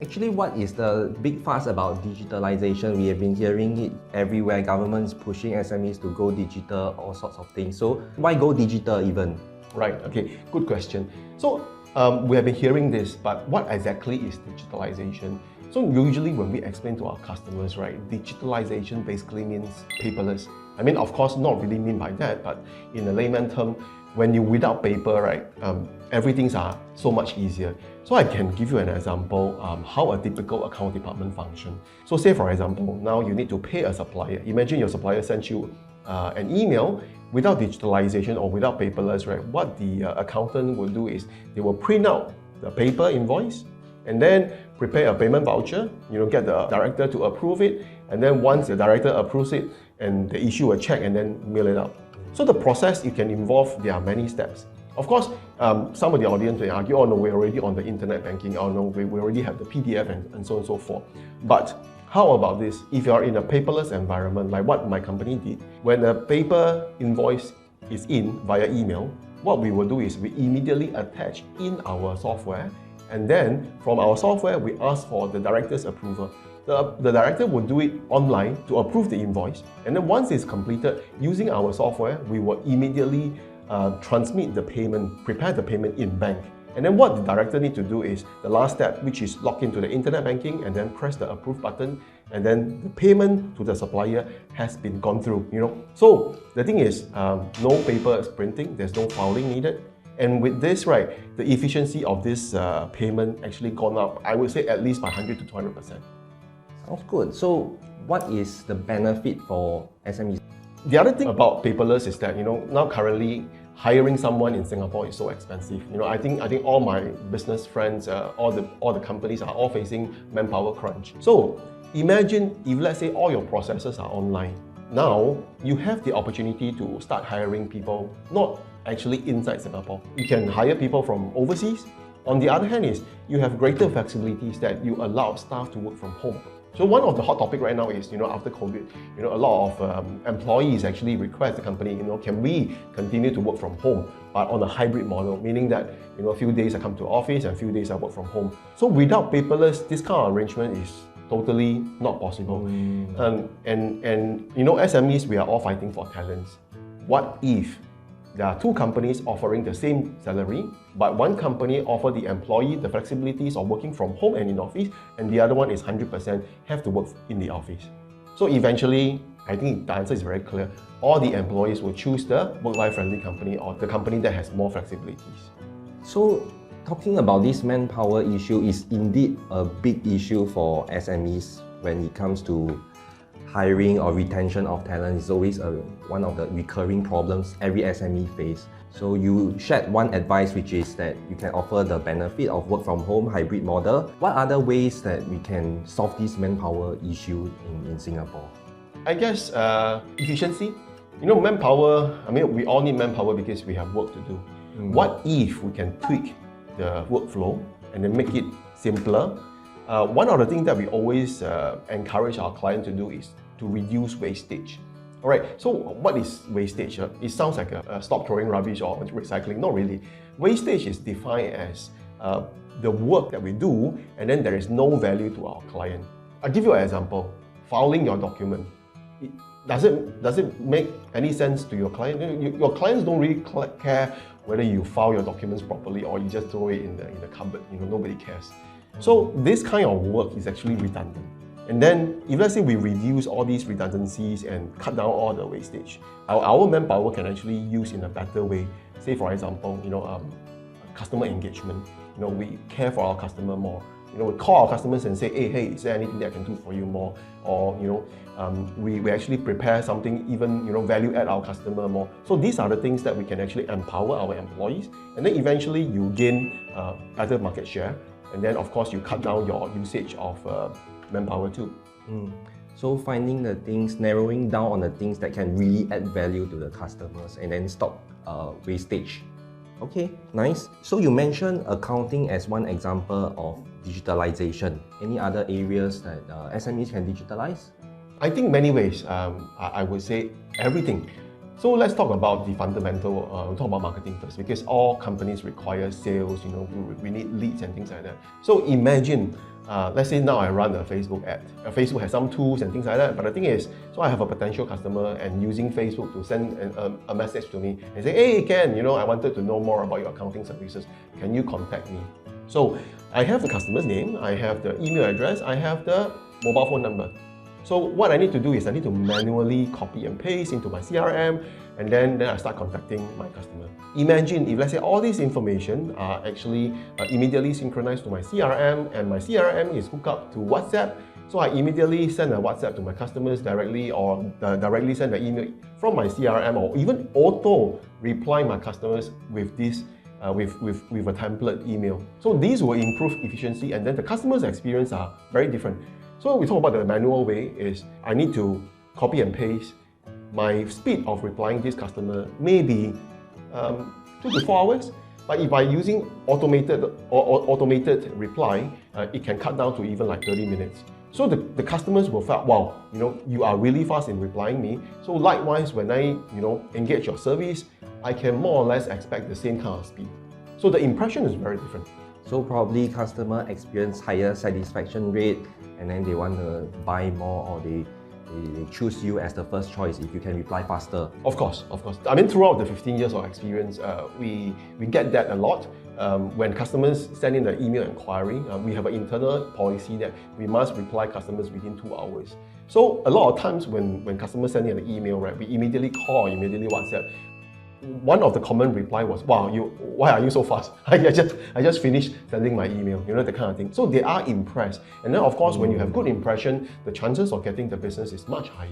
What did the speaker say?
Actually, what is the big fuss about digitalization? We have been hearing it everywhere. Government is pushing SMEs to go digital, all sorts of things. So why go digital even? Right, okay, good question. So we have been hearing this, but what exactly is digitalization? So usually when we explain to our customers, right, digitalization basically means paperless. I mean, of course, not really mean by that, but in a layman term, when you're without paper, right, everything's so much easier. So I can give you an example how a typical account department function. So say for example, now you need to pay a supplier. Imagine your supplier sends you an email. Without digitalization or without paperless, right, what the accountant will do is they will print out the paper invoice and then prepare a payment voucher, get the director to approve it, and then once the director approves it, and they issue a check and then mail it out. So the process, it can involve, there are many steps. Of course, some of the audience may argue, oh no, we're already on the internet banking, oh no, we already have the PDF and so on and so forth. But how about this? If you are in a paperless environment, like what my company did, when a paper invoice is in via email, what we will do is we immediately attach in our software, and then from our software, we ask for the director's approval. The director will do it online to approve the invoice, and then once it's completed, using our software, we will immediately transmit the payment, prepare the payment in bank. And then what the director needs to do is the last step, which is log into the internet banking and then press the approve button, and then the payment to the supplier has been gone through. So the thing is, no paper printing, there's no filing needed. And with this, right, the efficiency of this payment actually gone up, I would say at least by 100 to 200%. Sounds good. So what is the benefit for SMEs? The other thing about paperless is that, now currently hiring someone in Singapore is so expensive. I think all my business friends, all the companies are all facing manpower crunch. So imagine if, let's say, all your processes are online. Now you have the opportunity to start hiring people not actually inside Singapore. You can hire people from overseas. On the other hand is you have greater flexibilities that you allow staff to work from home. So one of the hot topic right now is, after COVID, a lot of employees actually request the company, can we continue to work from home, but on a hybrid model, meaning that, a few days I come to office and a few days I work from home. So without paperless, this kind of arrangement is totally not possible. And SMEs, we are all fighting for talents. What if there are two companies offering the same salary, but one company offers the employee the flexibilities of working from home and in office, and the other one is 100% have to work in the office? So eventually, I think the answer is very clear. All the employees will choose the work-life friendly company or the company that has more flexibilities. So talking about this manpower issue is indeed a big issue for SMEs when it comes to hiring or retention of talent. Is always one of the recurring problems every SME face. So you shared one advice, which is that you can offer the benefit of work from home hybrid model. What other ways that we can solve this manpower issue in Singapore? I guess efficiency. Manpower, we all need manpower because we have work to do. What if we can tweak the workflow and then make it simpler? One of the things that we always encourage our clients to do is to reduce wastage. All right, so what is wastage? It sounds like stop throwing rubbish or recycling. Not really. Wastage is defined as the work that we do and then there is no value to our client. I'll give you an example. Filing your document. Does it make any sense to your client? Your clients don't really care whether you file your documents properly or you just throw it in the cupboard. Nobody cares. So this kind of work is actually redundant. And then if let's say we reduce all these redundancies and cut down all the wastage, our manpower can actually use in a better way. Say for example, customer engagement. We care for our customer more. We call our customers and say, hey, is there anything that I can do for you more? Or we actually prepare something, even value add our customer more. So these are the things that we can actually empower our employees, and then eventually you gain better market share. And then, of course, you cut down your usage of manpower too. So finding the things, narrowing down on the things that can really add value to the customers and then stop wastage. Okay, nice. So you mentioned accounting as one example of digitalization. Any other areas that SMEs can digitalize? I think many ways. I would say everything. So let's talk about the fundamental, we'll talk about marketing first, because all companies require sales, we need leads and things like that. So imagine let's say now I run a Facebook ad. Facebook has some tools and things like that, but the thing is, so I have a potential customer and using Facebook to send a message to me and say, hey Ken, I wanted to know more about your accounting services. Can you contact me? So I have the customer's name, I have the email address, I have the mobile phone number. So what I need to do is I need to manually copy and paste into my CRM, and then I start contacting my customer. Imagine if, let's say, all this information are actually immediately synchronized to my CRM, and my CRM is hooked up to WhatsApp. So I immediately send a WhatsApp to my customers directly, or directly send an email from my CRM, or even auto reply my customers with this with a template email. So these will improve efficiency, and then the customer's experience are very different. So we talk about the manual way is I need to copy and paste. My speed of replying this customer may be 2 to 4 hours, but if by using automated reply, it can cut down to even like 30 minutes. So the customers will feel, wow, you are really fast in replying me. So likewise, when I engage your service, I can more or less expect the same kind of speed. So the impression is very different. So probably customer experience higher satisfaction rate, and then they want to buy more, or they choose you as the first choice if you can reply faster. Of course. I mean, throughout the 15 years of experience, we get that a lot. When customers send in an email inquiry, we have an internal policy that we must reply customers within 2 hours. So a lot of times when customers send in an email, right, we immediately call, immediately WhatsApp. One of the common reply was, wow, why are you so fast? I just finished sending my email, that kind of thing. So they are impressed. And then of course, when you have good impression, the chances of getting the business is much higher.